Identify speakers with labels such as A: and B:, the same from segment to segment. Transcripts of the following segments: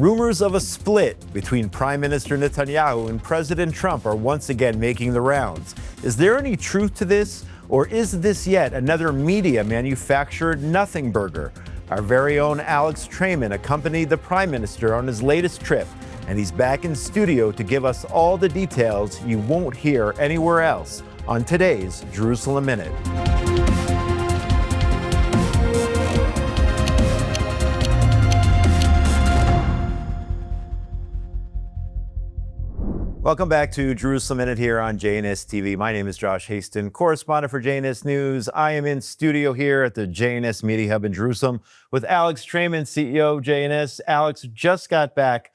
A: Rumors of a split between Prime Minister Netanyahu and President Trump are once again making the rounds. Is there any truth to this, or is this yet another media-manufactured nothing burger? Our very own Alex Traiman accompanied the Prime Minister on his latest trip, and he's back in studio to give us all the details you won't hear anywhere else on today's Jerusalem Minute. Welcome back to Jerusalem Minute here on JNS TV. My name is Josh Hasten, correspondent for JNS News. I am in studio here at the JNS Media Hub in Jerusalem with Alex Traiman, CEO of JNS. Alex just got back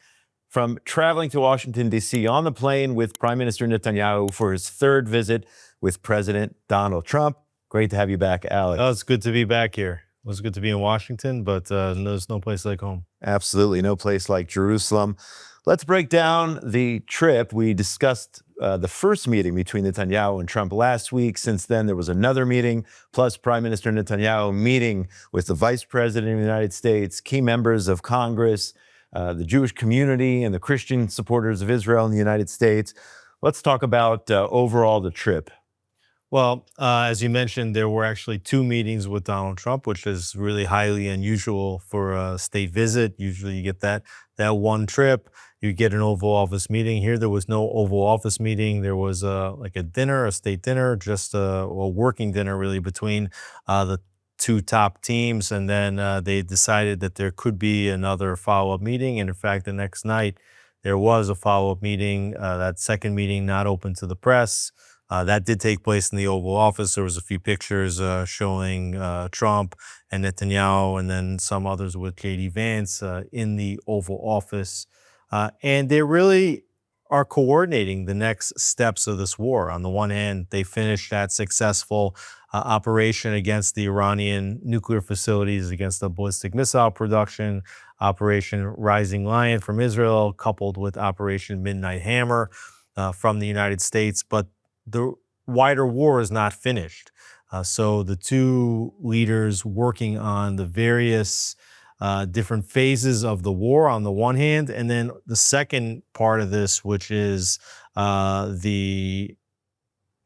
A: from traveling to Washington, D.C. on the plane with Prime Minister Netanyahu for his third visit with President Donald Trump. Great to have you back, Alex.
B: Oh, it's good to be back here. It was good to be in Washington, but there's no place like home.
A: Absolutely, no place like Jerusalem. Let's break down the trip. We discussed the first meeting between Netanyahu and Trump last week. Since then, there was another meeting, plus Prime Minister Netanyahu meeting with the Vice President of the United States, key members of Congress, the Jewish community, and the Christian supporters of Israel in the United States. Let's talk about overall the trip.
B: Well, as you mentioned, there were actually two meetings with Donald Trump, which is really highly unusual for a state visit. Usually you get that one trip, you get an Oval Office meeting. Here there was no Oval Office meeting. There was like a dinner, a state dinner, just a working dinner really between the two top teams. And then they decided that there could be another follow-up meeting. And in fact, the next night there was a follow-up meeting, that second meeting not open to the press. That did take place in the Oval Office. There was a few pictures showing Trump and Netanyahu and then some others with J.D. Vance in the Oval Office. And they really are coordinating the next steps of this war. On the one hand, they finished that successful operation against the Iranian nuclear facilities, against the ballistic missile production, Operation Rising Lion from Israel, coupled with Operation Midnight Hammer from the United States. But the wider war is not finished. So the two leaders working on the various different phases of the war on the one hand, and then the second part of this, which is the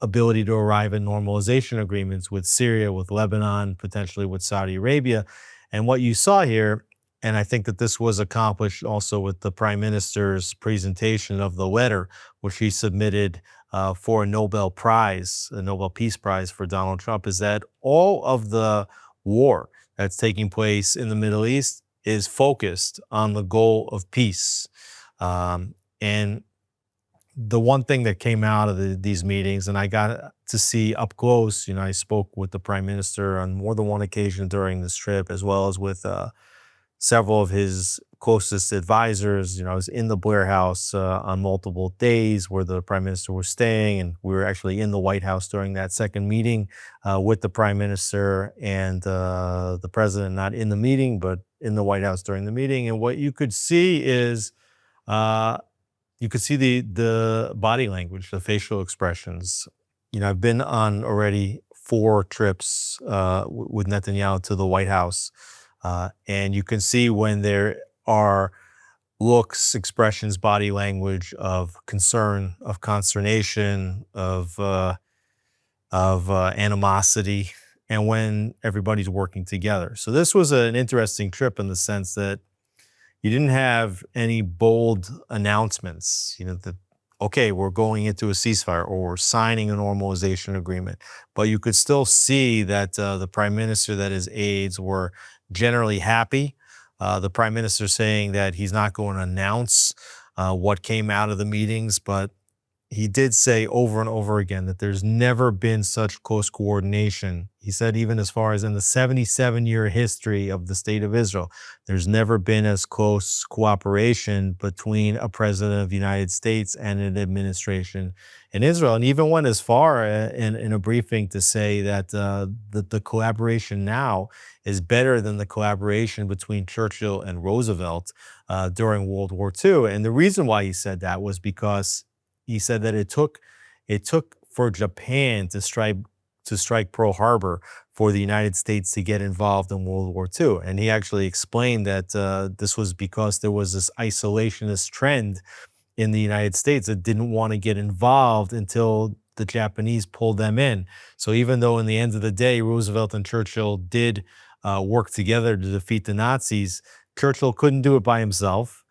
B: ability to arrive at normalization agreements with Syria, with Lebanon, potentially with Saudi Arabia. And what you saw here, and I think that this was accomplished also with the Prime Minister's presentation of the letter, which he submitted for a Nobel Prize, a Nobel Peace Prize for Donald Trump, is that all of the war that's taking place in the Middle East is focused on the goal of peace. And the one thing that came out of these meetings, and I got to see up close, I spoke with the Prime Minister on more than one occasion during this trip, as well as with several of his closest advisors. I was in the Blair House on multiple days where the Prime Minister was staying, and we were actually in the White House during that second meeting with the Prime Minister and the President, not in the meeting, but in the White House during the meeting. And what you could see is, you could see the body language, the facial expressions. I've been on already 4 trips with Netanyahu to the White House. And you can see when there are looks, expressions, body language of concern, of consternation, of animosity, and when everybody's working together. So this was an interesting trip in the sense that you didn't have any bold announcements, that, okay, we're going into a ceasefire or we're signing a normalization agreement. But you could still see that the Prime Minister, that his aides were generally happy. The Prime Minister saying that he's not going to announce what came out of the meetings, but he did say over and over again that there's never been such close coordination. He said even as far as in the 77-year history of the State of Israel, there's never been as close cooperation between a president of the United States and an administration in Israel. And even went as far in a briefing to say that the collaboration now is better than the collaboration between Churchill and Roosevelt during World War II. And the reason why he said that was because he said that it took for Japan to strike to strike Pearl Harbor for the United States to get involved in World War II. And he actually explained that this was because there was this isolationist trend in the United States that didn't want to get involved until the Japanese pulled them in. So even though in the end of the day, Roosevelt and Churchill did work together to defeat the Nazis, Churchill couldn't do it by himself.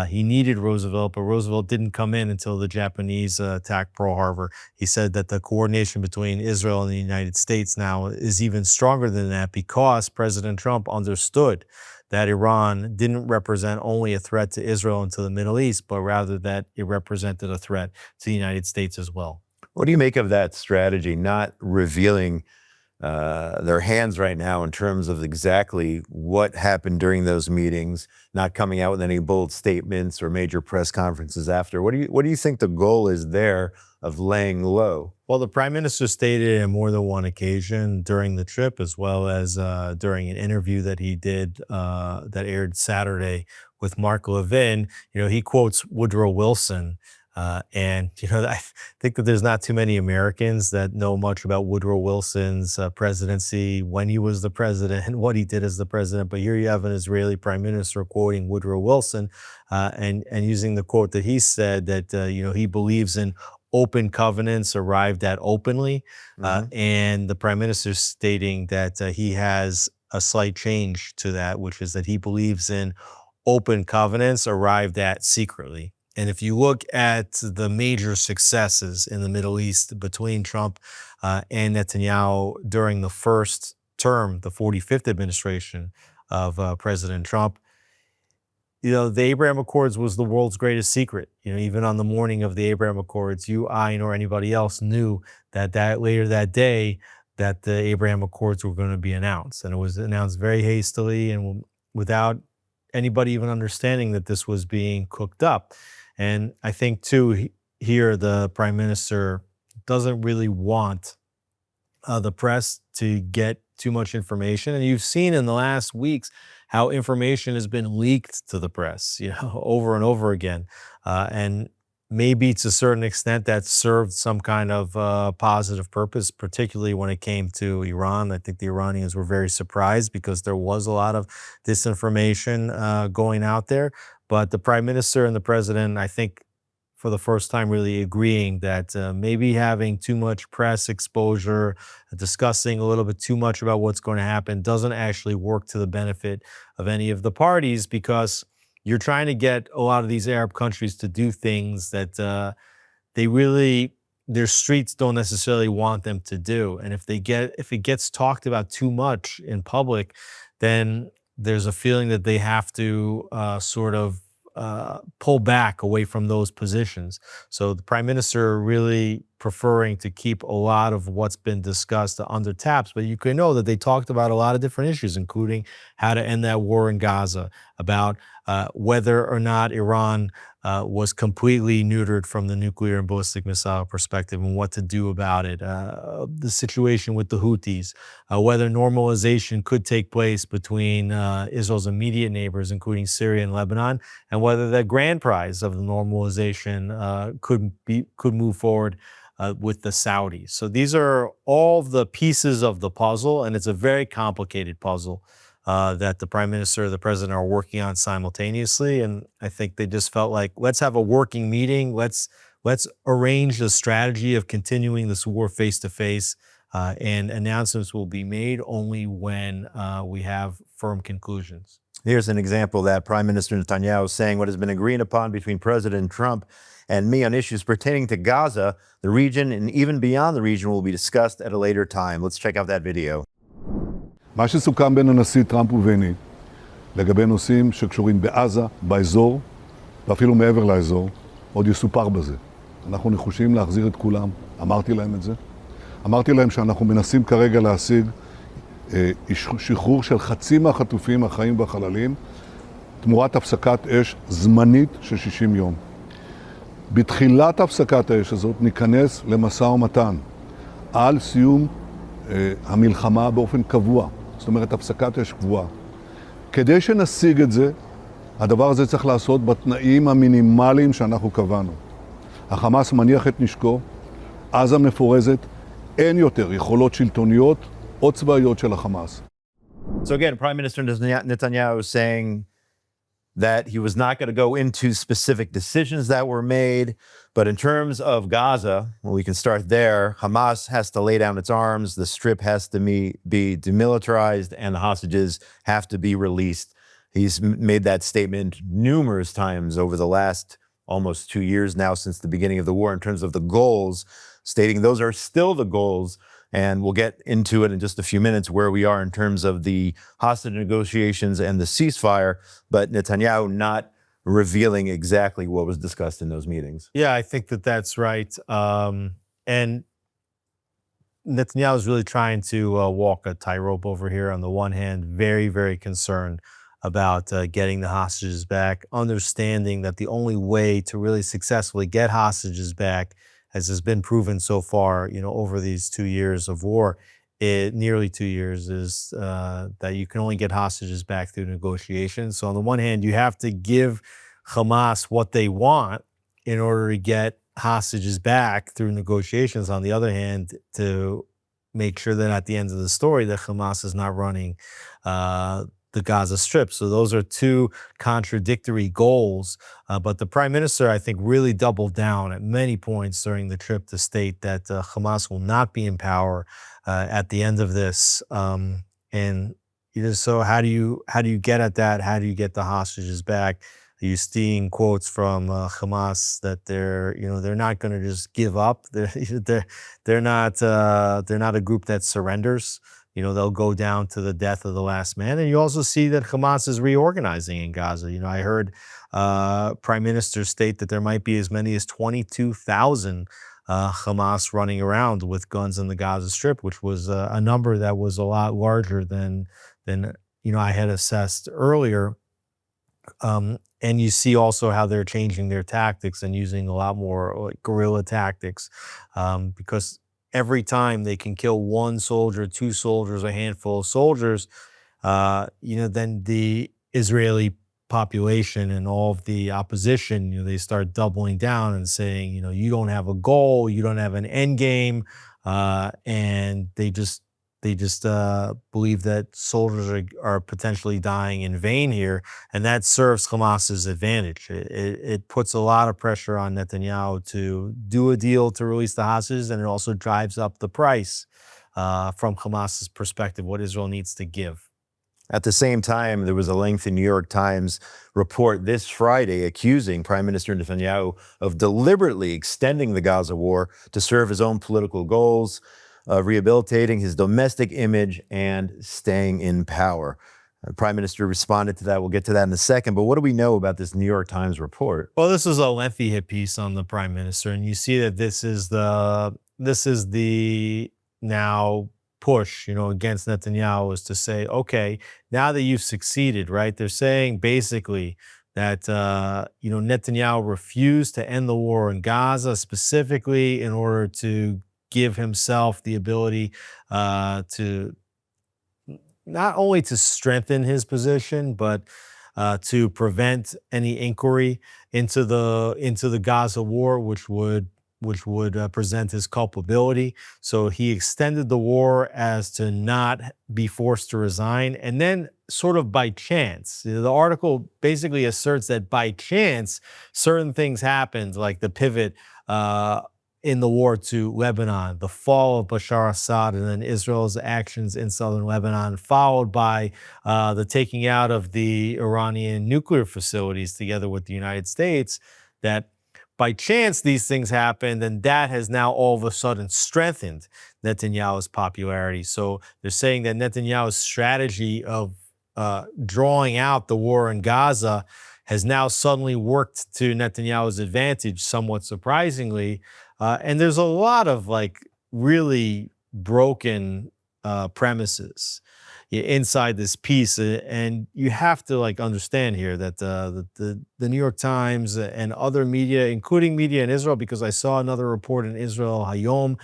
B: He needed Roosevelt, but Roosevelt didn't come in until the Japanese attacked Pearl Harbor. He said that the coordination between Israel and the United States now is even stronger than that because President Trump understood that Iran didn't represent only a threat to Israel and to the Middle East, but rather that it represented a threat to the United States as well.
A: What do you make of that strategy, not revealing their hands right now in terms of exactly what happened during those meetings, not coming out with any bold statements or major press conferences after? What do you think the goal is there of laying low?
B: Well, the Prime Minister stated on more than one occasion during the trip, as well as during an interview that he did that aired Saturday with Mark Levin, he quotes Woodrow Wilson. And I think that there's not too many Americans that know much about Woodrow Wilson's presidency, when he was the president and what he did as the president. But here you have an Israeli prime minister quoting Woodrow Wilson and using the quote that he said that, he believes in open covenants arrived at openly. And the prime minister stating that he has a slight change to that, which is that he believes in open covenants arrived at secretly. And if you look at the major successes in the Middle East between Trump and Netanyahu during the first term, the 45th administration of President Trump, the Abraham Accords was the world's greatest secret. Even on the morning of the Abraham Accords, you, I, nor anybody else knew that later that day that the Abraham Accords were going to be announced. And it was announced very hastily and without anybody even understanding that this was being cooked up. And I think, too, here the Prime Minister doesn't really want the press to get too much information. And you've seen in the last weeks how information has been leaked to the press, over and over again. And maybe to a certain extent that served some kind of positive purpose, particularly when it came to Iran. I think the Iranians were very surprised because there was a lot of disinformation going out there. But the Prime Minister and the President, I think, for the first time really agreeing that maybe having too much press exposure, discussing a little bit too much about what's going to happen doesn't actually work to the benefit of any of the parties, because you're trying to get a lot of these Arab countries to do things that their streets don't necessarily want them to do. And if it gets talked about too much in public, then there's a feeling that they have to pull back away from those positions. So the Prime Minister really preferring to keep a lot of what's been discussed under taps, but you can know that they talked about a lot of different issues, including how to end that war in Gaza, about whether or not Iran was completely neutered from the nuclear and ballistic missile perspective and what to do about it, the situation with the Houthis, whether normalization could take place between Israel's immediate neighbors, including Syria and Lebanon, and whether the grand prize of the normalization could move forward with the Saudis. So these are all the pieces of the puzzle, and it's a very complicated puzzle that the Prime Minister, the President are working on simultaneously. And I think they just felt like, let's have a working meeting. Let's arrange the strategy of continuing this war face-to-face, and announcements will be made only when we have firm conclusions.
A: Here's an example of that. Prime Minister Netanyahu saying what has been agreed upon between President Trump and me on issues pertaining to Gaza, the region, and even beyond the region will be discussed at a later time. Let's check out that video.
C: מה שסוכם בין הנשיא טראמפ וביני לגבי נושאים שקשורים בעזה, באזור, ואפילו מעבר לאזור, עוד יסופר בזה. אנחנו נחושים להחזיר את כולם, אמרתי להם את זה. אמרתי להם שאנחנו מנסים כרגע להשיג שחרור של חצי מהחטופים החיים והחללים, תמורת הפסקת אש זמנית של 60 יום. בתחילת הפסקת האש הזאת ניכנס למשא ומתן על סיום המלחמה באופן קבוע. זאת אומרת, הפסקת אש קבועה. כדי שנשיג את זה, הדבר הזה צריך לעשות בתנאים המינימליים שאנחנו קבענו. החמאס מניח את נשקו, עזה מפורזת, אין יותר יכולות שלטוניות או צבאיות של החמאס.
A: So again, Prime Minister Netanyahu is saying that he was not going to go into specific decisions that were made. But in terms of Gaza, well, we can start there. Hamas has to lay down its arms. The Strip has to be demilitarized, and the hostages have to be released. He's made that statement numerous times over the last almost 2 years now since the beginning of the war in terms of the goals, stating those are still the goals. And we'll get into it in just a few minutes where we are in terms of the hostage negotiations and the ceasefire, but Netanyahu not revealing exactly what was discussed in those meetings.
B: Yeah, I think that that's right. And Netanyahu is really trying to walk a tightrope over here. On the one hand, very, very concerned about getting the hostages back, understanding that the only way to really successfully get hostages back, as has been proven so far, over these 2 years of war, nearly 2 years, is that you can only get hostages back through negotiations. So on the one hand, you have to give Hamas what they want in order to get hostages back through negotiations. On the other hand, to make sure that at the end of the story that Hamas is not running the Gaza Strip. So those are two contradictory goals. But the Prime Minister, I think, really doubled down at many points during the trip to state that Hamas will not be in power at the end of this. And so how do you get at that? How do you get the hostages back? You're seeing quotes from Hamas that they're not going to just give up. They're not a group that surrenders. They'll go down to the death of the last man. And you also see that Hamas is reorganizing in Gaza. I heard Prime Minister state that there might be as many as 22,000 Hamas running around with guns in the Gaza Strip, which was a number that was a lot larger than I had assessed earlier. And you see also how they're changing their tactics and using a lot more guerrilla tactics, because every time they can kill one soldier, two soldiers, a handful of soldiers, then the Israeli population and all of the opposition, they start doubling down and saying, you don't have a goal, you don't have an end game, and they just believe that soldiers are potentially dying in vain here, and that serves Hamas's advantage. It puts a lot of pressure on Netanyahu to do a deal to release the hostages, and it also drives up the price from Hamas's perspective, what Israel needs to give.
A: At the same time, there was a lengthy New York Times report this Friday accusing Prime Minister Netanyahu of deliberately extending the Gaza war to serve his own political goals, rehabilitating his domestic image and staying in power. The Prime Minister responded to that. We'll get to that in a second. But what do we know about this New York Times report?
B: Well, this is a lengthy hit piece on the Prime Minister, and you see that this is the now push, against Netanyahu, is to say, okay, now that you've succeeded, right? They're saying basically that Netanyahu refused to end the war in Gaza specifically in order to give himself the ability to not only to strengthen his position, but to prevent any inquiry into the Gaza war, which would present his culpability. So he extended the war as to not be forced to resign. And then sort of by chance, the article basically asserts that by chance, certain things happened, like the pivot in the war to Lebanon, the fall of Bashar Assad, and then Israel's actions in southern Lebanon, followed by the taking out of the Iranian nuclear facilities together with the United States, that by chance these things happened, and that has now all of a sudden strengthened Netanyahu's popularity. So they're saying that Netanyahu's strategy of drawing out the war in Gaza has now suddenly worked to Netanyahu's advantage, somewhat surprisingly. And there's a lot of really broken premises inside this piece, and you have to understand here that the New York Times and other media, including media in Israel, because I saw another report in Israel Hayom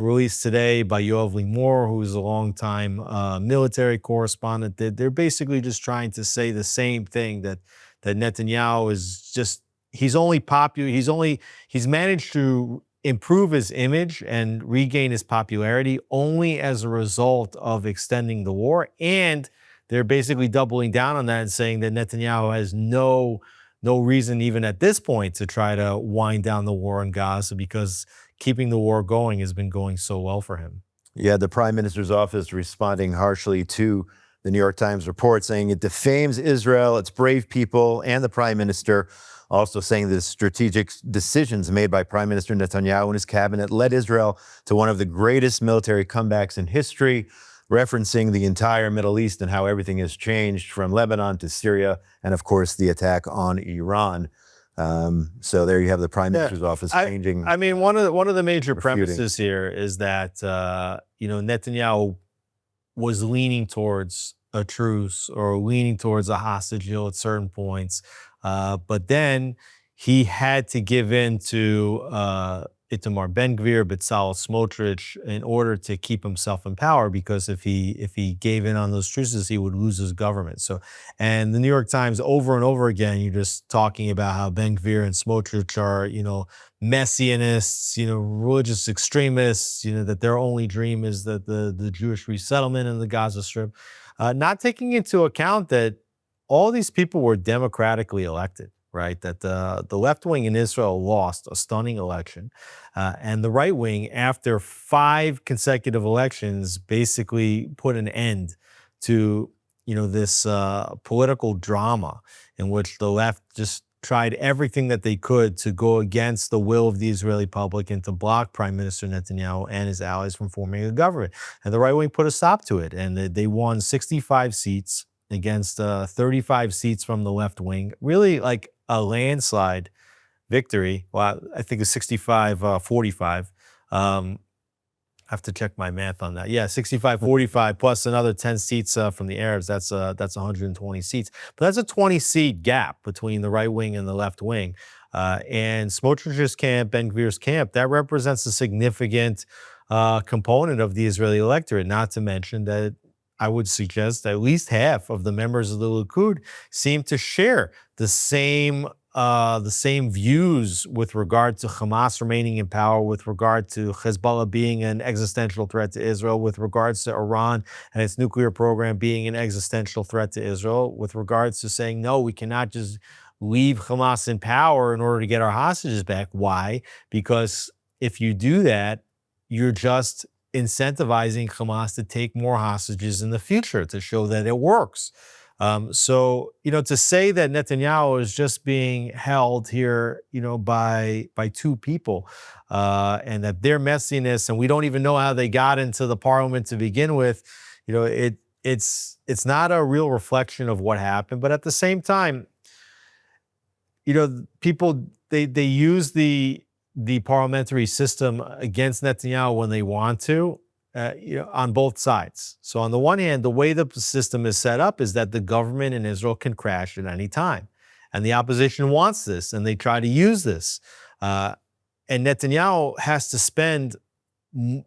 B: released today by Yoav Limor, who is a longtime military correspondent. They're basically just trying to say the same thing, that Netanyahu is just, he's only popular, he's managed to improve his image and regain his popularity only as a result of extending the war. And they're basically doubling down on that and saying that Netanyahu has no reason even at this point to try to wind down the war in Gaza, because keeping the war going has been going so well for him.
A: Yeah, the Prime Minister's office responding harshly to the New York Times report, saying it defames Israel, its brave people, and the Prime Minister, also saying the strategic decisions made by Prime Minister Netanyahu and his cabinet led Israel to one of the greatest military comebacks in history, referencing the entire Middle East and how everything has changed from Lebanon to Syria, and of course the attack on Iran. So there you have the Prime Minister's office changing.
B: I mean, one of the major premises here is that Netanyahu was leaning towards a truce or leaning towards a hostage deal at certain points, but then he had to give in to Itamar Ben-Gvir, Bezalel Smotrich, in order to keep himself in power, because if he gave in on those truces, he would lose his government. So, and the New York Times over and over again, you're just talking about how Ben-Gvir and Smotrich are, messianists, religious extremists, that their only dream is that the Jewish resettlement in the Gaza Strip, not taking into account that all these people were democratically elected. Right, that the left wing in Israel lost a stunning election, and the right wing, after 5 consecutive elections, basically put an end to this political drama in which the left just tried everything that they could to go against the will of the Israeli public and to block Prime Minister Netanyahu and his allies from forming a government. And the right wing put a stop to it, and they won 65 seats against 35 seats from the left wing. Really, like a landslide victory. Well, I think it's 65-45. I have to check my math on that. Yeah, 65-45 plus another 10 seats from the Arabs. That's 120 seats. But that's a 20-seat gap between the right wing and the left wing. And Smotrich's camp, Ben-Gvir's camp, that represents a significant component of the Israeli electorate, not to mention that I would suggest at least half of the members of the Likud seem to share the same views with regard to Hamas remaining in power, with regard to Hezbollah being an existential threat to Israel, with regards to Iran and its nuclear program being an existential threat to Israel, with regards to saying, no, we cannot just leave Hamas in power in order to get our hostages back. Why? Because if you do that, you're just incentivizing Hamas to take more hostages in the future to show that it works. So, to say that Netanyahu is just being held here, by 2 people, and that their messiness, and we don't even know how they got into the parliament to begin with, it's not a real reflection of what happened. But at the same time, people, they use the parliamentary system against Netanyahu when they want to, on both sides. So on the one hand, the way the system is set up is that the government in Israel can crash at any time. And the opposition wants this, and they try to use this. And Netanyahu has to spend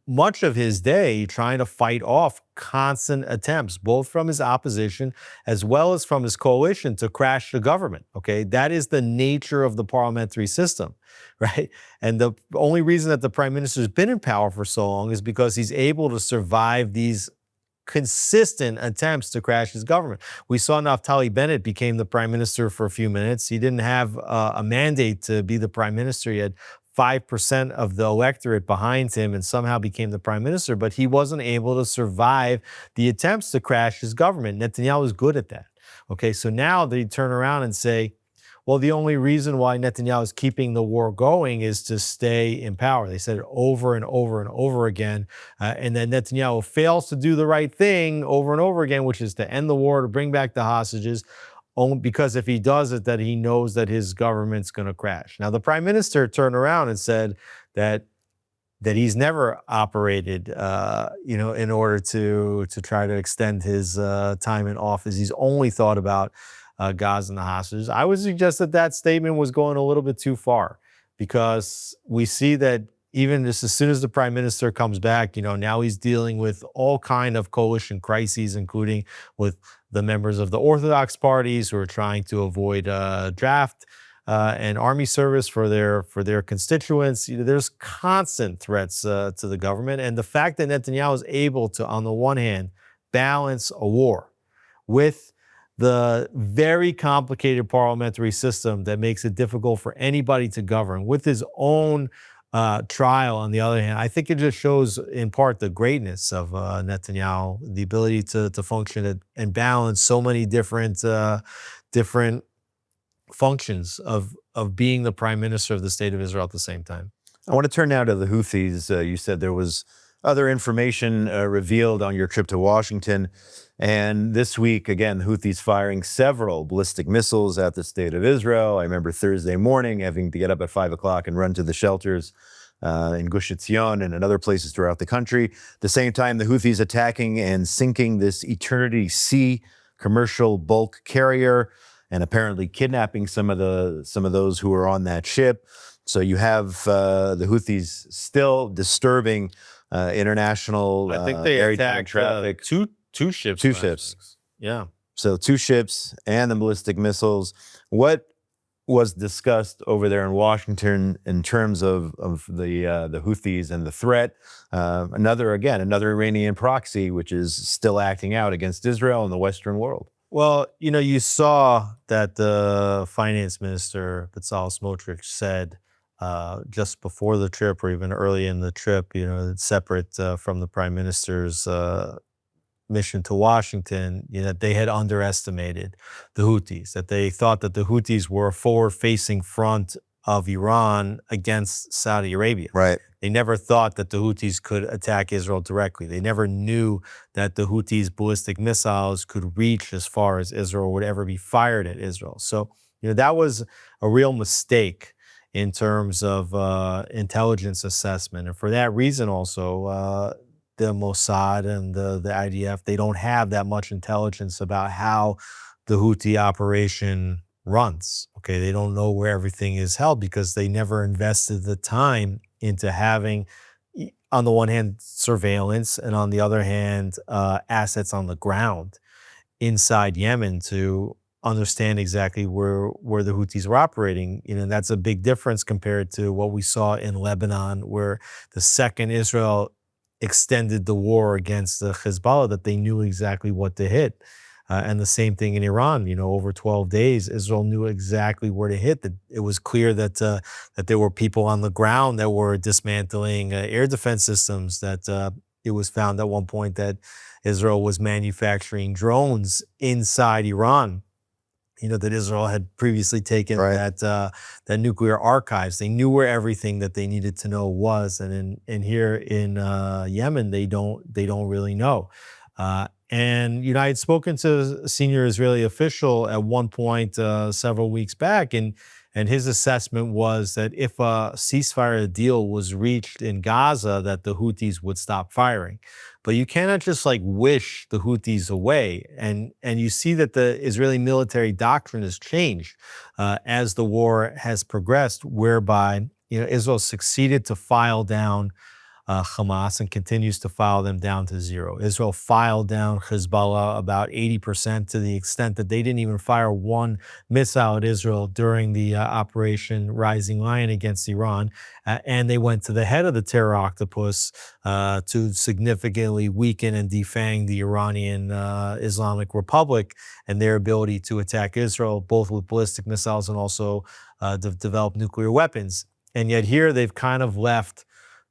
B: much of his day trying to fight off constant attempts, both from his opposition as well as from his coalition, to crash the government. Okay, that is the nature of the parliamentary system, right? And the only reason that the prime minister has been in power for so long is because he's able to survive these consistent attempts to crash his government. We saw Naftali Bennett became the prime minister for a few minutes. He didn't have a mandate to be the prime minister. He had 5% of the electorate behind him and somehow became the prime minister, but he wasn't able to survive the attempts to crash his government. Netanyahu is good at that. Okay, so now they turn around and say, well, the only reason why Netanyahu is keeping the war going is to stay in power. They said it over and over and over again. And then Netanyahu fails to do the right thing over and over again, which is to end the war, to bring back the hostages, only because if he does it, that he knows that his government's going to crash. Now, the prime minister turned around and said that he's never operated, in order to try to extend his time in office. He's only thought about Gaza and the hostages. I would suggest that statement was going a little bit too far, because we see that even just as soon as the prime minister comes back, now he's dealing with all kind of coalition crises, including with the members of the Orthodox parties who are trying to avoid draft and army service for their constituents. There's constant threats to the government, and the fact that Netanyahu is able to, on the one hand, balance a war with the very complicated parliamentary system that makes it difficult for anybody to govern, with his own trial, on the other hand, I think it just shows in part the greatness of Netanyahu, the ability to function and balance so many different functions of being the prime minister of the state of Israel at the same time.
A: I want to turn now to the Houthis. You said there was other information revealed on your trip to Washington. And this week, again, the Houthis firing several ballistic missiles at the state of Israel. I remember Thursday morning having to get up at 5 o'clock and run to the shelters in Gush Etzion and in other places throughout the country. At the same time, the Houthis attacking and sinking this Eternity Sea commercial bulk carrier and apparently kidnapping some of those who were on that ship. So you have the Houthis still disturbing international
B: I think they attacked
A: traffic.
B: Two ships.
A: Two ships.
B: Yeah.
A: So 2 ships and the ballistic missiles. What was discussed over there in Washington in terms of the Houthis and the threat? Another Iranian proxy, which is still acting out against Israel and the Western world.
B: Well, you saw that the finance minister, Bezalel Smotrich, said just before the trip or even early in the trip, separate from the prime minister's mission to Washington, that they had underestimated the Houthis, that they thought that the Houthis were a forward-facing front of Iran against Saudi Arabia.
A: Right.
B: They never thought that the Houthis could attack Israel directly. They never knew that the Houthis' ballistic missiles could reach as far as Israel would ever be fired at Israel. So, that was a real mistake in terms of intelligence assessment. And for that reason also, the Mossad and the IDF, they don't have that much intelligence about how the Houthi operation runs. Okay, they don't know where everything is held because they never invested the time into having, on the one hand, surveillance, and on the other hand, assets on the ground inside Yemen to understand exactly where the Houthis were operating. That's a big difference compared to what we saw in Lebanon, where the second Israel extended the war against the Hezbollah, that they knew exactly what to hit. And the same thing in Iran. Over 12 days, Israel knew exactly where to hit. That it was clear that there were people on the ground that were dismantling air defense systems. That it was found at one point that Israel was manufacturing drones inside Iran. That Israel had previously taken that nuclear archives. They knew where everything that they needed to know was, and here in Yemen, they don't really know. And I had spoken to a senior Israeli official at one point several weeks back, and his assessment was that if a ceasefire deal was reached in Gaza, that the Houthis would stop firing. But you cannot just wish the Houthis away. And you see that the Israeli military doctrine has changed as the war has progressed, whereby Israel succeeded to file down Hamas and continues to file them down to zero. Israel filed down Hezbollah about 80%, to the extent that they didn't even fire one missile at Israel during the Operation Rising Lion against Iran. And they went to the head of the terror octopus to significantly weaken and defang the Iranian Islamic Republic and their ability to attack Israel, both with ballistic missiles and also develop nuclear weapons. And yet here they've kind of left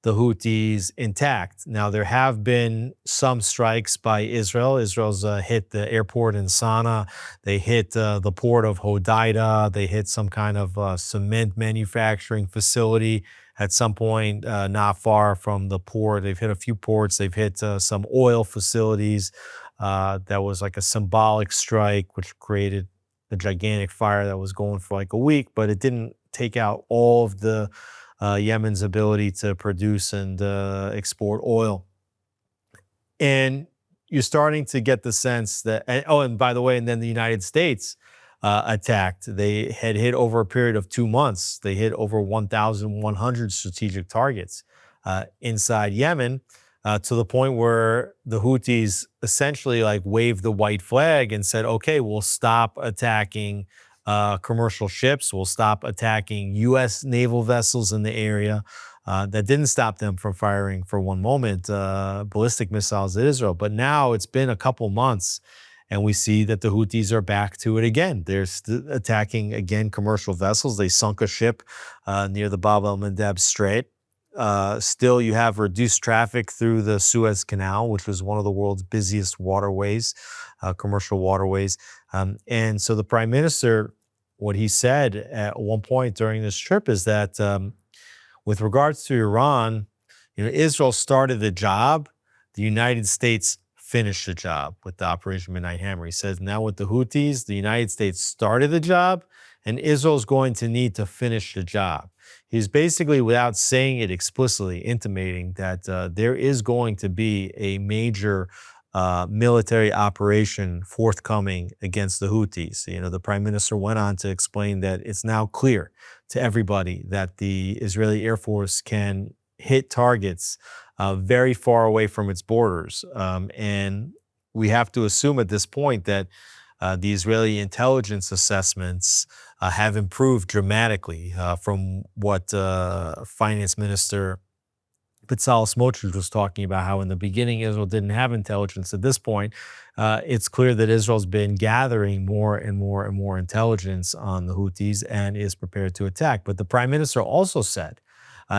B: the Houthis intact. Now, there have been some strikes by Israel. Israel's hit the airport in Sana'a. They hit the port of Hodeida. They hit some kind of cement manufacturing facility at some point not far from the port. They've hit a few ports. They've hit some oil facilities. That was like a symbolic strike, which created a gigantic fire that was going for a week, but it didn't take out all of the Yemen's ability to produce and export oil. And you're starting to get the sense that, and by the way, and then the United States attacked. They had hit over a period of 2 months. They hit over 1,100 strategic targets inside Yemen, to the point where the Houthis essentially waved the white flag and said, okay, we'll stop attacking commercial ships, will stop attacking U.S. naval vessels in the area. That didn't stop them from firing for one moment ballistic missiles at Israel. But now it's been a couple months, and we see that the Houthis are back to it again. They're attacking, again, commercial vessels. They sunk a ship near the Bab el-Mandeb Strait. Still, you have reduced traffic through the Suez Canal, which was one of the world's busiest waterways, commercial waterways. And so the prime minister, what he said at one point during this trip is that with regards to Iran, Israel started the job, the United States finished the job with the Operation Midnight Hammer. He says now with the Houthis, the United States started the job, and Israel's going to need to finish the job. He's basically, without saying it explicitly, intimating that there is going to be a major military operation forthcoming against the Houthis. The prime minister went on to explain that it's now clear to everybody that the Israeli Air Force can hit targets very far away from its borders. And we have to assume at this point that the Israeli intelligence assessments have improved dramatically from what Finance Minister Bezalel Smotrich was talking about, how in the beginning Israel didn't have intelligence. At this point, it's clear that Israel's been gathering more and more and more intelligence on the Houthis and is prepared to attack. But the prime minister also said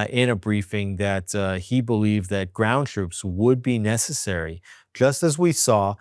B: in a briefing that he believed that ground troops would be necessary, just as we saw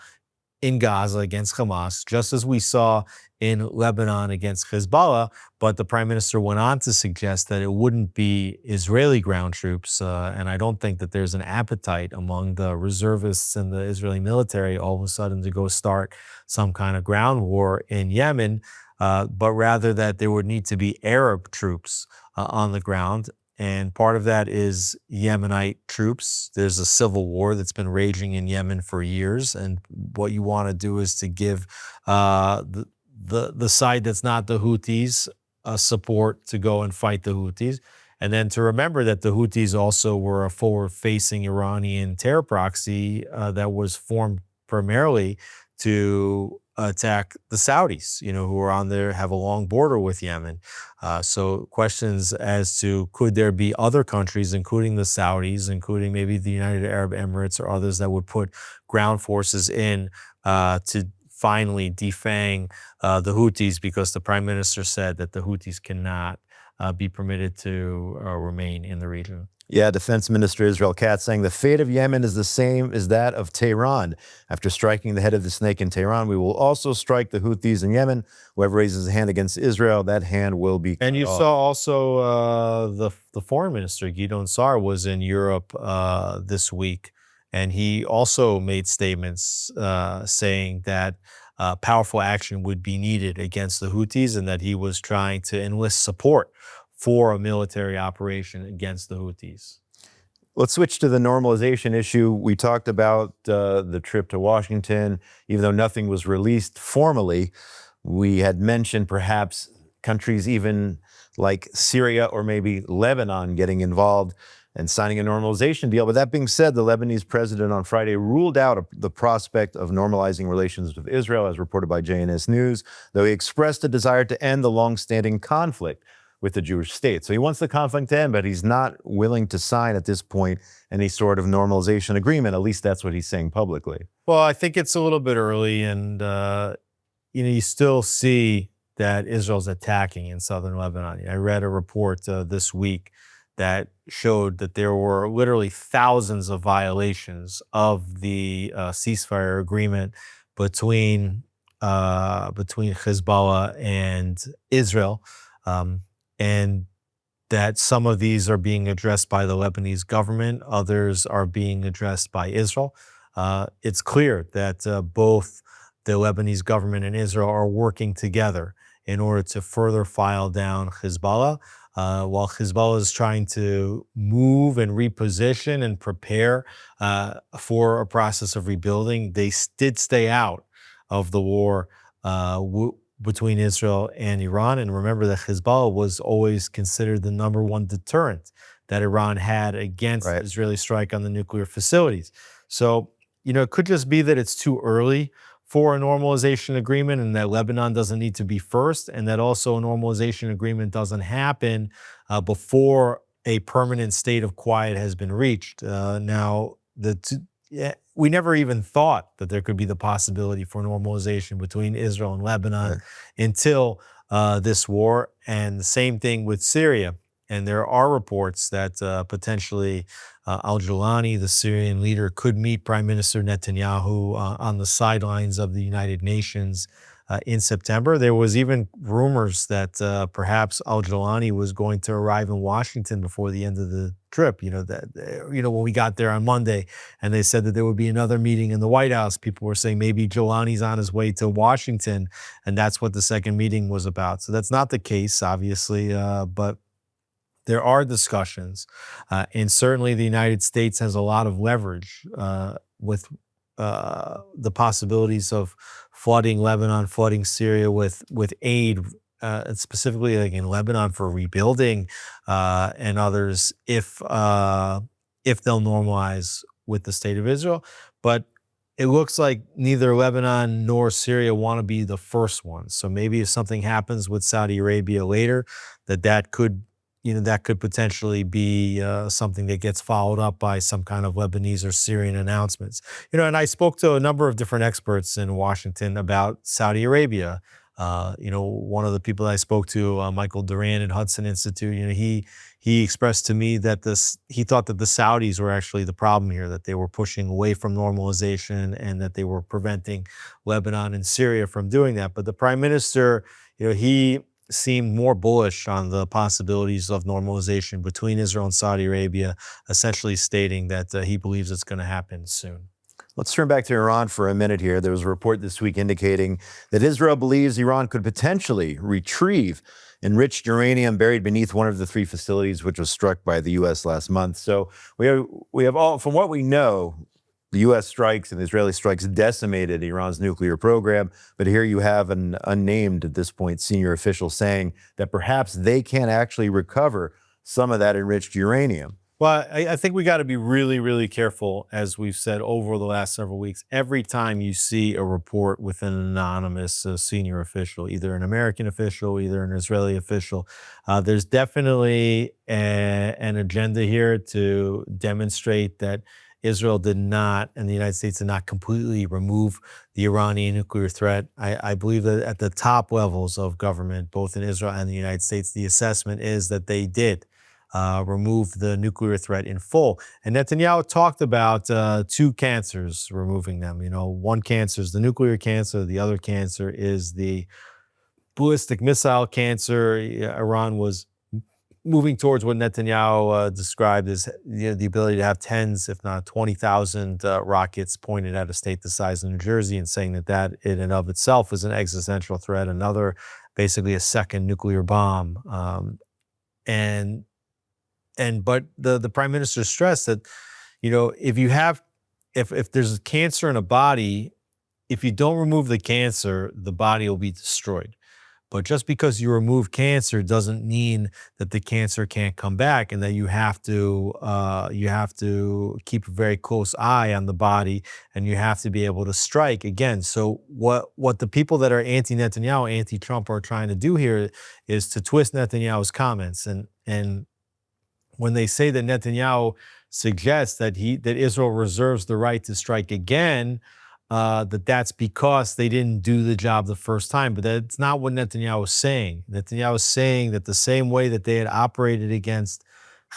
B: in Gaza against Hamas, just as we saw in Lebanon against Hezbollah. But the prime minister went on to suggest that it wouldn't be Israeli ground troops. And I don't think that there's an appetite among the reservists in the Israeli military all of a sudden to go start some kind of ground war in Yemen, but rather that there would need to be Arab troops on the ground. And part of that is Yemenite troops. There's a civil war that's been raging in Yemen for years. And what you want to do is to give the side that's not the Houthis support to go and fight the Houthis. And then to remember that the Houthis also were a forward-facing Iranian terror proxy that was formed primarily to attack the Saudis, who are on there, have a long border with Yemen. So questions as to could there be other countries, including the Saudis, including maybe the United Arab Emirates or others, that would put ground forces in to finally defang the Houthis, because the prime minister said that the Houthis cannot be permitted to remain in the region.
A: Yeah, Defense Minister Israel Katz saying the fate of Yemen is the same as that of Tehran. After striking the head of the snake in Tehran, we will also strike the Houthis in Yemen. Whoever raises a hand against Israel, that hand will be cut
B: And you
A: off.
B: saw also the foreign minister, Gideon Sa'ar, was in Europe this week. And he also made statements saying that powerful action would be needed against the Houthis and that he was trying to enlist support for a military operation against the Houthis.
A: Let's switch to the normalization issue. We talked about the trip to Washington. Even though nothing was released formally, we had mentioned perhaps countries even like Syria or maybe Lebanon getting involved and signing a normalization deal. But that being said, the Lebanese president on Friday ruled out the prospect of normalizing relations with Israel, as reported by JNS News, though he expressed a desire to end the long-standing conflict with the Jewish state. So he wants the conflict to end, but he's not willing to sign at this point any sort of normalization agreement. At least that's what he's saying publicly.
B: Well, I think it's a little bit early, and you still see that Israel's attacking in southern Lebanon. I read a report this week that showed that there were literally thousands of violations of the ceasefire agreement between Hezbollah and Israel. And that some of these are being addressed by the Lebanese government, others are being addressed by Israel. It's clear that both the Lebanese government and Israel are working together in order to further file down Hezbollah. While Hezbollah is trying to move and reposition and prepare for a process of rebuilding, they did stay out of the war between Israel and Iran. And remember that Hezbollah was always considered the #1 deterrent that Iran had against the Israeli strike on the nuclear facilities. So, it could just be that it's too early for a normalization agreement, and that Lebanon doesn't need to be first, and that also a normalization agreement doesn't happen before a permanent state of quiet has been reached. We never even thought that there could be the possibility for normalization between Israel and Lebanon until this war, and the same thing with Syria. And there are reports that potentially al-Julani, the Syrian leader, could meet Prime Minister Netanyahu on the sidelines of the United Nations in September. There was even rumors that perhaps al-Julani was going to arrive in Washington before the end of the trip. When we got there on Monday, and they said that there would be another meeting in the White House, people were saying maybe Julani's on his way to Washington, and that's what the second meeting was about. So that's not the case, obviously, but there are discussions, and certainly the United States has a lot of leverage with the possibilities of flooding Lebanon, flooding Syria with aid, specifically like in Lebanon for rebuilding and others, if they'll normalize with the state of Israel. But it looks like neither Lebanon nor Syria want to be the first ones. So maybe if something happens with Saudi Arabia later, that could potentially be something that gets followed up by some kind of Lebanese or Syrian announcements. And I spoke to a number of different experts in Washington about Saudi Arabia. One of the people that I spoke to, Michael Duran at Hudson Institute, he expressed to me that he thought that the Saudis were actually the problem here, that they were pushing away from normalization and that they were preventing Lebanon and Syria from doing that. But the prime minister, he seemed more bullish on the possibilities of normalization between Israel and Saudi Arabia, essentially stating that he believes it's going to happen soon.
A: Let's turn back to Iran for a minute here. There was a report this week indicating that Israel believes Iran could potentially retrieve enriched uranium buried beneath one of the 3 facilities which was struck by the U.S. last month. So we have all, from what we know, the U.S. strikes and the Israeli strikes decimated Iran's nuclear program. But here you have an unnamed, at this point, senior official saying that perhaps they can't actually recover some of that enriched uranium.
B: Well, I think we got to be really, really careful, as we've said over the last several weeks. Every time you see a report with an anonymous senior official, either an American official, either an Israeli official, there's definitely an agenda here to demonstrate that Israel did not, and the United States did not completely remove the Iranian nuclear threat. I believe that at the top levels of government, both in Israel and the United States, the assessment is that they did remove the nuclear threat in full. And Netanyahu talked about 2 cancers, removing them. One cancer is the nuclear cancer. The other cancer is the ballistic missile cancer. Iran was moving towards what Netanyahu described as the ability to have tens, if not 20,000 rockets pointed at a state the size of New Jersey, and saying that in and of itself is an existential threat, another, basically a second nuclear bomb. But the prime minister stressed that, if there's a cancer in a body, if you don't remove the cancer, the body will be destroyed. But just because you remove cancer doesn't mean that the cancer can't come back, and that you have to keep a very close eye on the body, and you have to be able to strike again. So what the people that are anti-Netanyahu, anti-Trump are trying to do here is to twist Netanyahu's comments, and when they say that Netanyahu suggests that Israel reserves the right to strike again, that's because they didn't do the job the first time. But that's not what Netanyahu is saying. Netanyahu is saying that the same way that they had operated against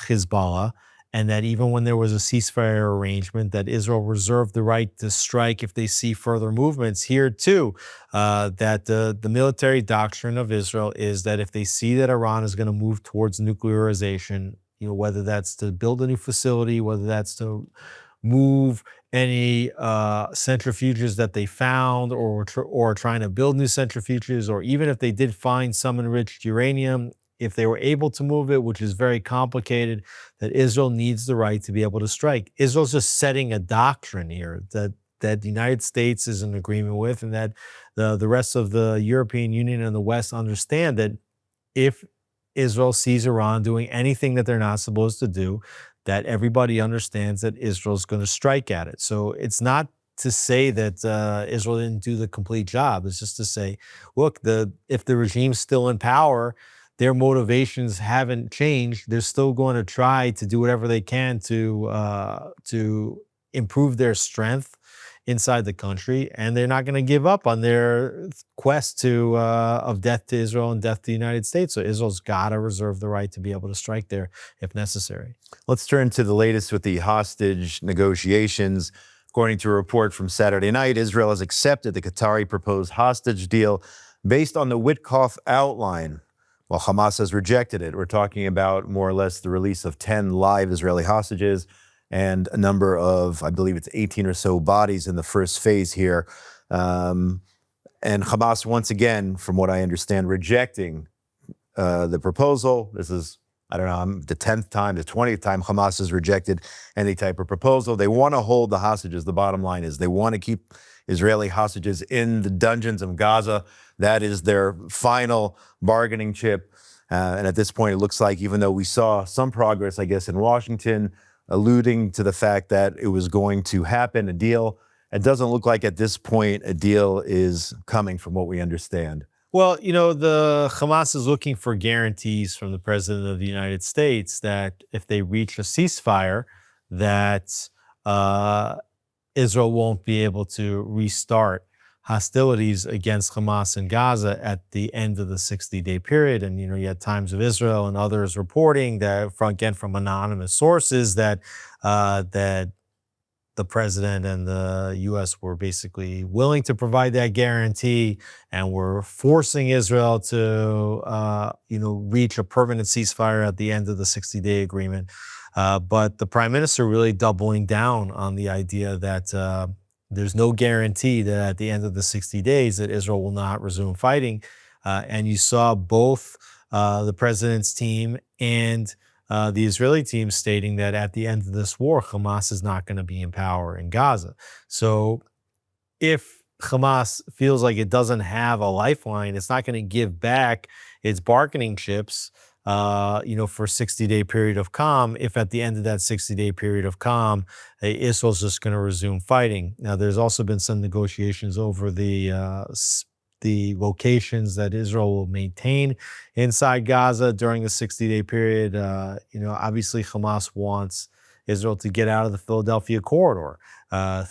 B: Hezbollah, and that even when there was a ceasefire arrangement, that Israel reserved the right to strike if they see further movements, here too, that the military doctrine of Israel is that if they see that Iran is going to move towards nuclearization, whether that's to build a new facility, whether that's to move any centrifuges that they found, or trying to build new centrifuges, or even if they did find some enriched uranium, if they were able to move it, which is very complicated, that Israel needs the right to be able to strike. Israel's just setting a doctrine here that the United States is in agreement with, and that the rest of the European Union and the West understand that if Israel sees Iran doing anything that they're not supposed to do, that everybody understands that Israel's going to strike at it. So it's not to say that Israel didn't do the complete job. It's just to say, look, if the regime's still in power, their motivations haven't changed. They're still going to try to do whatever they can to improve their strength inside the country, and they're not going to give up on their quest of death to Israel and death to the United States. So Israel's got to reserve the right to be able to strike there if necessary.
A: Let's turn to the latest with the hostage negotiations. According to a report from Saturday night, Israel has accepted the Qatari proposed hostage deal based on the Witkoff outline, while Hamas has rejected it. We're talking about more or less the release of 10 live Israeli hostages and a number of, I believe it's 18 or so bodies in the first phase here. And Hamas, once again, from what I understand, rejecting the proposal. This is, I don't know, the 10th time, the 20th time Hamas has rejected any type of proposal. They want to hold the hostages. The bottom line is they want to keep Israeli hostages in the dungeons of Gaza. That is their final bargaining chip. And at this point, it looks like, even though we saw some progress, I guess, in Washington, alluding to the fact that it was going to happen, a deal, it doesn't look like at this point a deal is coming from what we understand.
B: Well, the Hamas is looking for guarantees from the President of the United States that if they reach a ceasefire, that Israel won't be able to restart hostilities against Hamas in Gaza at the end of the 60-day period. And, you had Times of Israel and others reporting that, from anonymous sources, that the president and the U.S. were basically willing to provide that guarantee and were forcing Israel to, reach a permanent ceasefire at the end of the 60-day agreement. But the prime minister really doubling down on the idea that there's no guarantee that at the end of the 60 days that Israel will not resume fighting. And you saw both the president's team and the Israeli team stating that at the end of this war, Hamas is not going to be in power in Gaza. So if Hamas feels like it doesn't have a lifeline, it's not going to give back its bargaining chips, for a 60-day period of calm, if at the end of that 60-day period of calm, Israel's just going to resume fighting. Now, there's also been some negotiations over the locations that Israel will maintain inside Gaza during the 60-day period. Obviously Hamas wants Israel to get out of the Philadelphia corridor.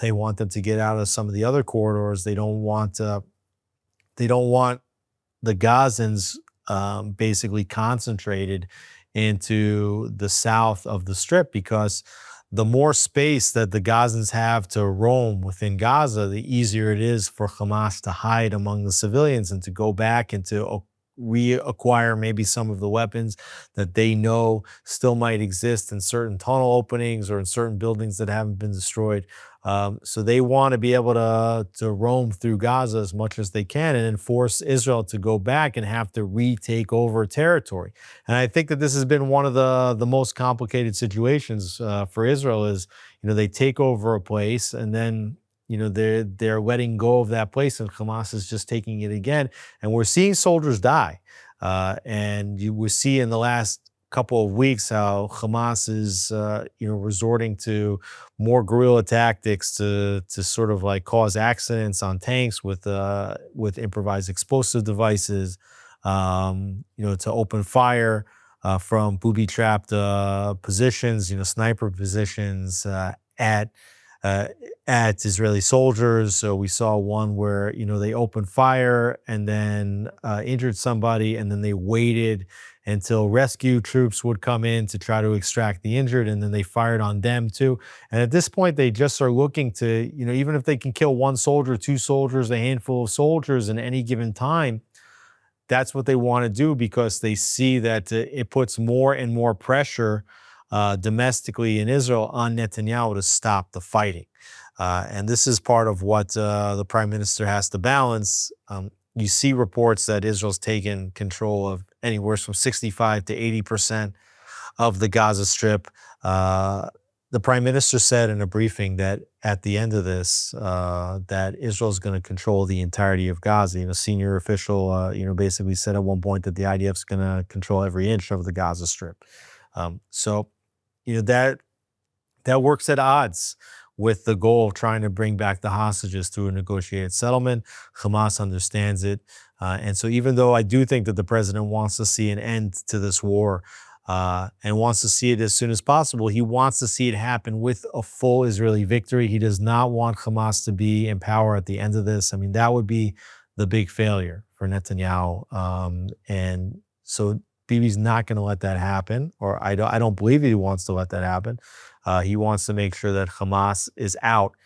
B: They want them to get out of some of the other corridors. They don't want the Gazans basically concentrated into the south of the Strip, because the more space that the Gazans have to roam within Gaza, the easier it is for Hamas to hide among the civilians and to go back and to reacquire maybe some of the weapons that they know still might exist in certain tunnel openings or in certain buildings that haven't been destroyed. So they want to be able to roam through Gaza as much as they can and then force Israel to go back and have to retake over territory. And I think that this has been one of the most complicated situations for Israel is, they take over a place and then, they're letting go of that place and Hamas is just taking it again. And we're seeing soldiers die. And you will see in the last couple of weeks how Hamas is, resorting to more guerrilla tactics to sort of like cause accidents on tanks with improvised explosive devices, to open fire from booby-trapped positions, sniper positions at Israeli soldiers. So we saw one where, they opened fire and then injured somebody, and then they waited until rescue troops would come in to try to extract the injured, and then they fired on them too. And at this point, they just are looking to, even if they can kill one soldier, two soldiers, a handful of soldiers in any given time, that's what they want to do, because they see that it puts more and more pressure domestically in Israel on Netanyahu to stop the fighting. And this is part of what the prime minister has to balance. You see reports that Israel's taken control of anywhere from 65 to 80% of the Gaza Strip. The prime minister said in a briefing that at the end of this, that Israel's going to control the entirety of Gaza. A senior official, basically said at one point that the IDF's going to control every inch of the Gaza Strip. So that works at odds with the goal of trying to bring back the hostages through a negotiated settlement. Hamas understands it. And so even though I do think that the president wants to see an end to this war and wants to see it as soon as possible, he wants to see it happen with a full Israeli victory. He does not want Hamas to be in power at the end of this. I mean, that would be the big failure for Netanyahu. And so Bibi's not going to let that happen, or I don't believe he wants to let that happen. He wants to make sure that Hamas is out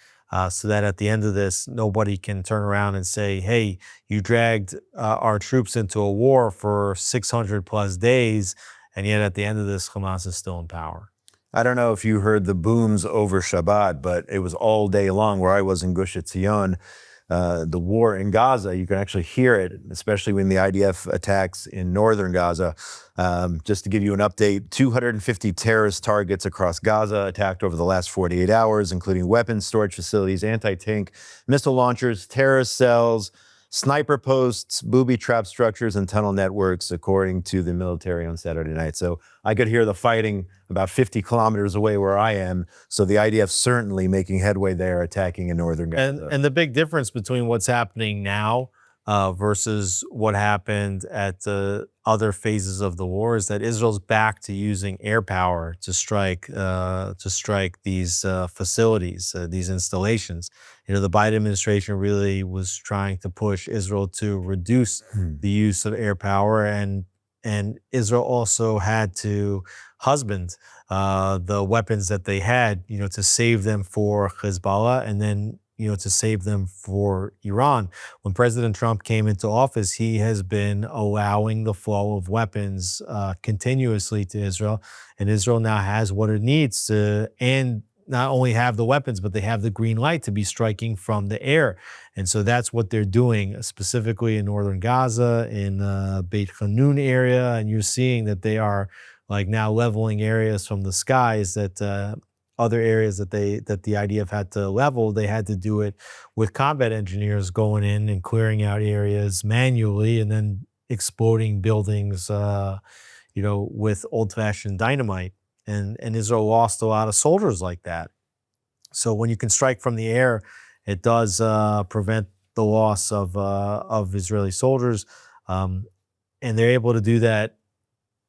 B: so that at the end of this, nobody can turn around and say, hey, you dragged our troops into a war for 600 plus days, and yet at the end of this, Hamas is still in power.
A: I don't know if you heard the booms over Shabbat, but it was all day long where I was in Gush Etzion. The war in Gaza, you can actually hear it, especially when the IDF attacks in northern Gaza. Just to give you an update, 250 terrorist targets across Gaza attacked over the last 48 hours, including weapons storage facilities, anti-tank missile launchers, terrorist cells, sniper posts, booby trap structures, and tunnel networks, according to the military on Saturday night. So I could hear the fighting about 50 kilometers away where I am. So the IDF certainly making headway there, attacking in northern Gaza.
B: And the big difference between what's happening now versus what happened at the other phases of the war is that Israel's back to using air power to strike these facilities, these installations. You know, the Biden administration really was trying to push Israel to reduce the use of air power, and Israel also had to husband the weapons that they had, you know, to save them for Hezbollah, and then, you know, to save them for Iran. When President Trump came into office, he has been allowing the flow of weapons continuously to Israel, and Israel now has what it needs to, and not only have the weapons, but they have the green light to be striking from the air. And so that's what they're doing, specifically in northern Gaza, in Beit Hanun area, and you're seeing that they are like now leveling areas from the skies that other areas that the IDF had to level, they had to do it with combat engineers going in and clearing out areas manually and then exploding buildings, you know, with old-fashioned dynamite. And Israel lost a lot of soldiers like that. So when you can strike from the air, it does prevent the loss of Israeli soldiers, and they're able to do that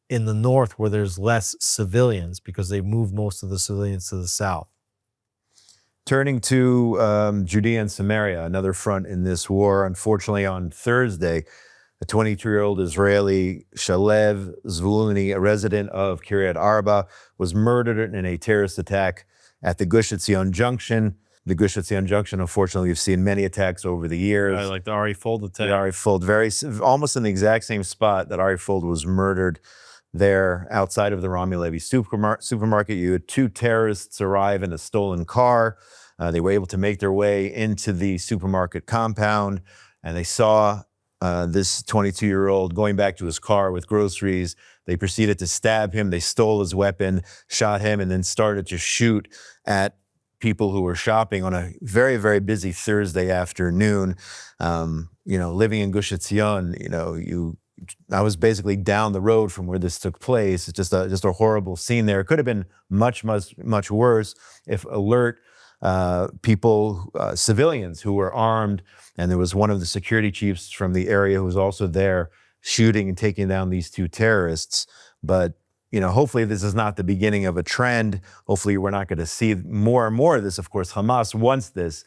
B: in the north where there's less civilians because they moved most of the civilians to the south.
A: Turning to Judea and Samaria, another front in this war. Unfortunately, on Thursday, a 22-year-old Israeli, Shalev Zvuluni, a resident of Kiryat Arba, was murdered in a terrorist attack at the Gush Etzion Junction. The Gush Etzion Junction, unfortunately, we've seen many attacks over the years.
B: Like the Ari Fold attack.
A: The Ari Fold, almost in the exact same spot that Ari Fold was murdered there outside of the Rami Levy supermarket. You had two terrorists arrive in a stolen car. They were able to make their way into the supermarket compound, and they saw this 22-year-old going back to his car with groceries. They proceeded to stab him. They stole his weapon, shot him, and then started to shoot at people who were shopping on a very, very busy Thursday afternoon. You know, living in Gush Etzion, you know, I was basically down the road from where this took place. It's just a horrible scene there. It could have been much, much, much worse if alert people, civilians who were armed, and there was one of the security chiefs from the area who was also there shooting and taking down these two terrorists. But, you know, hopefully this is not the beginning of a trend. Hopefully we're not going to see more and more of this. Of course, Hamas wants this.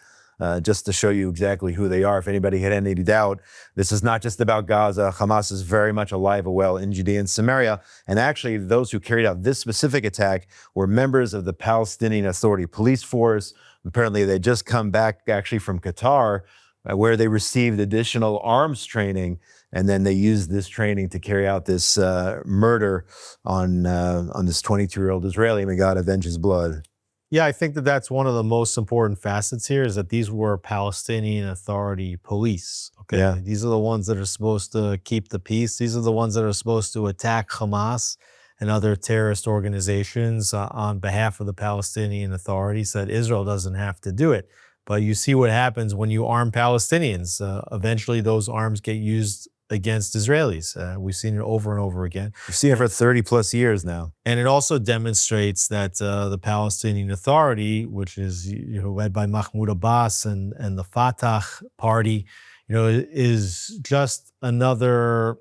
A: Just to show you exactly who they are, if anybody had any doubt, this is not just about Gaza. Hamas is very much alive and well in Judea and Samaria. And actually, those who carried out this specific attack were members of the Palestinian Authority police force. Apparently, they just come back actually from Qatar, where they received additional arms training, and then they used this training to carry out this murder on this 22-year-old Israeli. May God avenge his blood.
B: Yeah, I think that that's one of the most important facets here is that these were Palestinian Authority police. Okay,
A: yeah.
B: These are the ones that are supposed to keep the peace. These are the ones that are supposed to attack Hamas and other terrorist organizations on behalf of the Palestinian Authority so that Israel doesn't have to do it. But you see what happens when you arm Palestinians. Eventually, those arms get used against Israelis. We've seen it over and over again.
A: We've seen it for 30 plus years now.
B: And it also demonstrates that the Palestinian Authority, which is led by Mahmoud Abbas and the Fatah party, is just another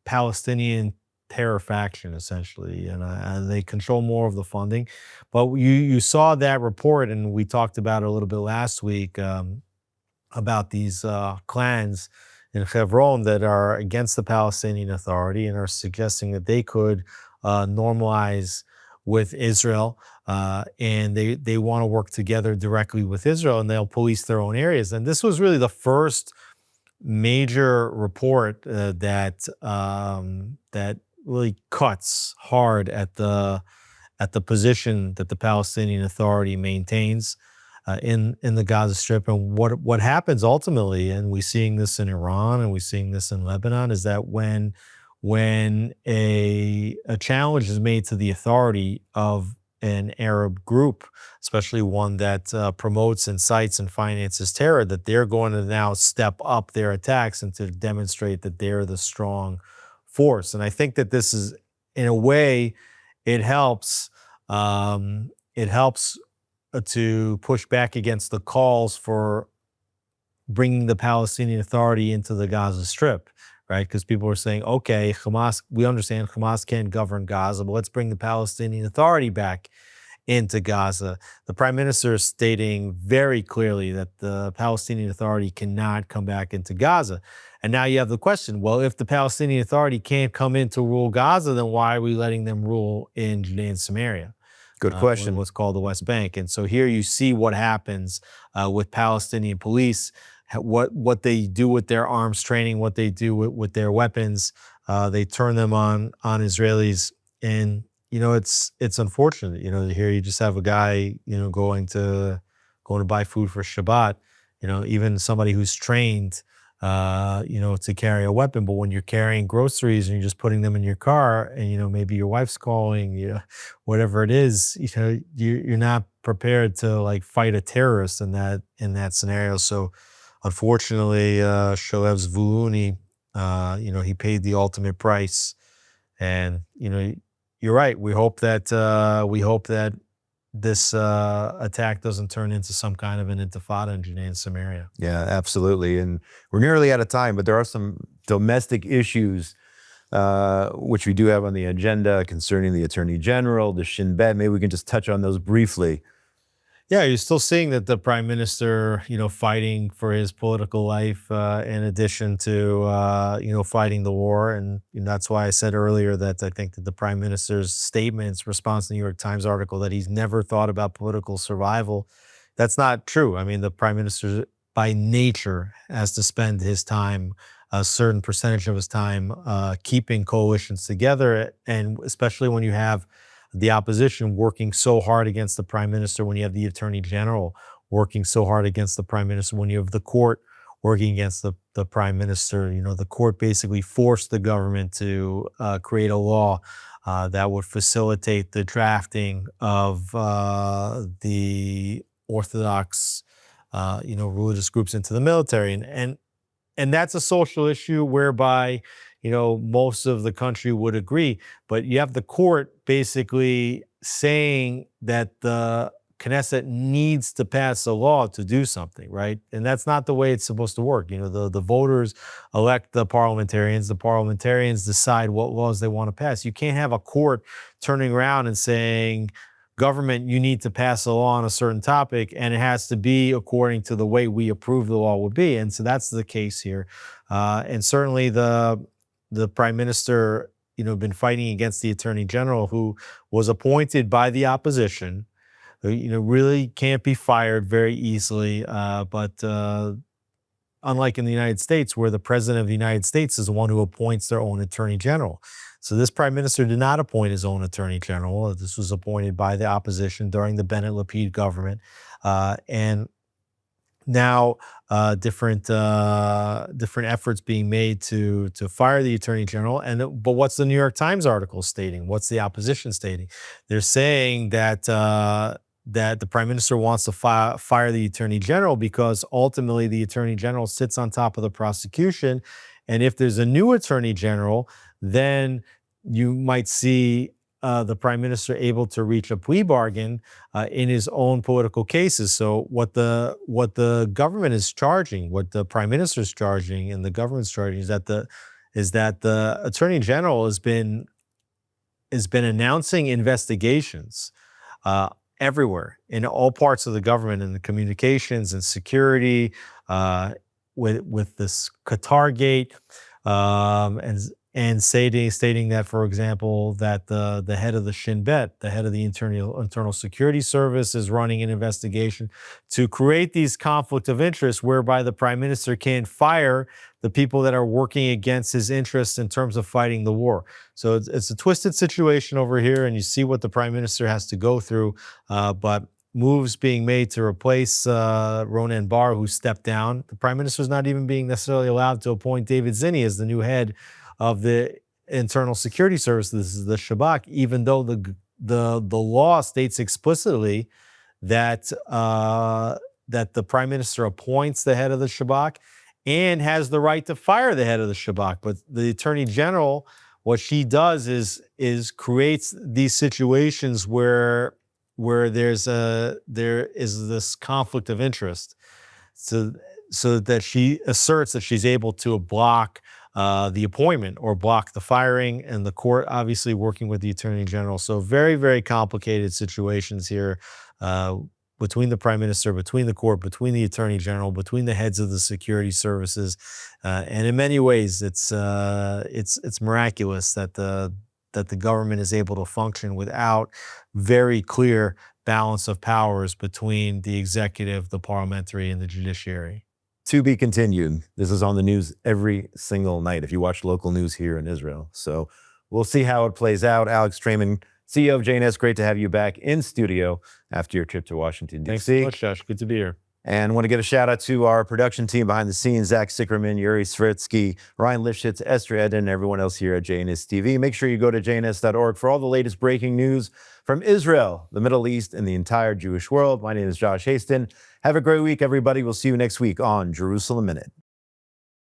B: Palestinian terror faction, essentially, and they control more of the funding. But you saw that report, and we talked about it a little bit last week about these clans in Hebron that are against the Palestinian Authority and are suggesting that they could normalize with Israel, and they want to work together directly with Israel, and they'll police their own areas. And this was really the first major report that really cuts hard at the position that the Palestinian Authority maintains in the Gaza Strip. And what happens ultimately, and we're seeing this in Iran and we're seeing this in Lebanon, is that when a challenge is made to the authority of an Arab group, especially one that promotes, incites, and finances terror, that they're going to now step up their attacks and to demonstrate that they're the strong force. And I think that this is, in a way, it helps to push back against the calls for bringing the Palestinian Authority into the Gaza Strip, right? Because people are saying, okay, Hamas, we understand Hamas can't govern Gaza, but let's bring the Palestinian Authority back into Gaza. The Prime Minister is stating very clearly that the Palestinian Authority cannot come back into Gaza. And now you have the question, well, if the Palestinian Authority can't come in to rule Gaza, then why are we letting them rule in Judea and Samaria?
A: Good question.
B: What's called the West Bank. And so here you see what happens with Palestinian police, what they do with their arms training, what they do with their weapons. They turn them on Israelis. And, it's unfortunate. Here you just have a guy, going to buy food for Shabbat, even somebody who's trained, to carry a weapon. But when you're carrying groceries and you're just putting them in your car and, maybe your wife's calling, whatever it is, you're not prepared to fight a terrorist in that scenario. So unfortunately, Shoaib Zvuluni, he paid the ultimate price. And, you're right. We hope that this attack doesn't turn into some kind of an intifada in Judea and Samaria.
A: Yeah, absolutely. And we're nearly out of time, but there are some domestic issues which we do have on the agenda concerning the Attorney General, the Shin Bet. Maybe we can just touch on those briefly.
B: Yeah, you're still seeing that the Prime Minister, fighting for his political life in addition to, fighting the war. And that's why I said earlier that I think that the Prime Minister's statements, response to the New York Times article, that he's never thought about political survival, that's not true. I mean, the Prime Minister, by nature, has to spend his time, a certain percentage of his time, keeping coalitions together. And especially when you have the opposition working so hard against the Prime Minister, when you have the Attorney General working so hard against the Prime Minister, when you have the court working against the Prime Minister, the court basically forced the government to create a law that would facilitate the drafting of the Orthodox, religious groups into the military. And that's a social issue whereby most of the country would agree. But you have the court basically saying that the Knesset needs to pass a law to do something, right? And that's not the way it's supposed to work. The voters elect the parliamentarians decide what laws they want to pass. You can't have a court turning around and saying, government, you need to pass a law on a certain topic, and it has to be according to the way we approve the law would be. And so that's the case here. And certainly the Prime Minister, been fighting against the Attorney General, who was appointed by the opposition, really can't be fired very easily. But unlike in the United States, where the President of the United States is the one who appoints their own Attorney General. So this Prime Minister did not appoint his own Attorney General. This was appointed by the opposition during the Bennett-Lapid government. And now different efforts being made to fire the Attorney General. But what's the New York Times article stating? What's the opposition stating? They're saying that the Prime Minister wants to fire the Attorney General because ultimately the Attorney General sits on top of the prosecution, And if there's a new attorney general, then you might see the prime minister able to reach a plea bargain in his own political cases. So what the government is charging, what the prime minister is charging, and the government's charging is that the attorney general has been announcing investigations everywhere in all parts of the government, in the communications and security, with this Qatar gate, and stating that, for example, that the head of the Shin Bet, the head of the Internal Security Service, is running an investigation to create these conflict of interest whereby the prime minister can't fire the people that are working against his interests in terms of fighting the war. So it's a twisted situation over here, and you see what the prime minister has to go through. But moves being made to replace Ronen Bar, who stepped down. The prime minister is not even being necessarily allowed to appoint David Zinni as the new head of the Internal Security Service. This is the Shabak, even though the law states explicitly that that the prime minister appoints the head of the Shabak and has the right to fire the head of the Shabak. But the attorney general, what she does is creates these situations where there is this conflict of interest, so that she asserts that she's able to block the appointment or block the firing, and the court obviously working with the attorney general. So very, very complicated situations here between the prime minister, between the court, between the attorney general, between the heads of the security services, and in many ways, it's miraculous that the government is able to function without very clear balance of powers between the executive, the parliamentary, and the judiciary.
A: To be continued. This is on the news every single night if you watch local news here in Israel. So we'll see how it plays out. Alex Traiman, CEO of JNS, great to have you back in studio after your trip to Washington, D.C.
B: Thanks so much, Josh. Good to be here.
A: And want to give a shout out to our production team behind the scenes, Zach Sickerman, Yuri Svritsky, Ryan Lifshitz, Esther Eden, and everyone else here at JNS TV. Make sure you go to jns.org for all the latest breaking news from Israel, the Middle East, and the entire Jewish world. My name is Josh Hasten. Have a great week, everybody. We'll see you next week on Jerusalem Minute.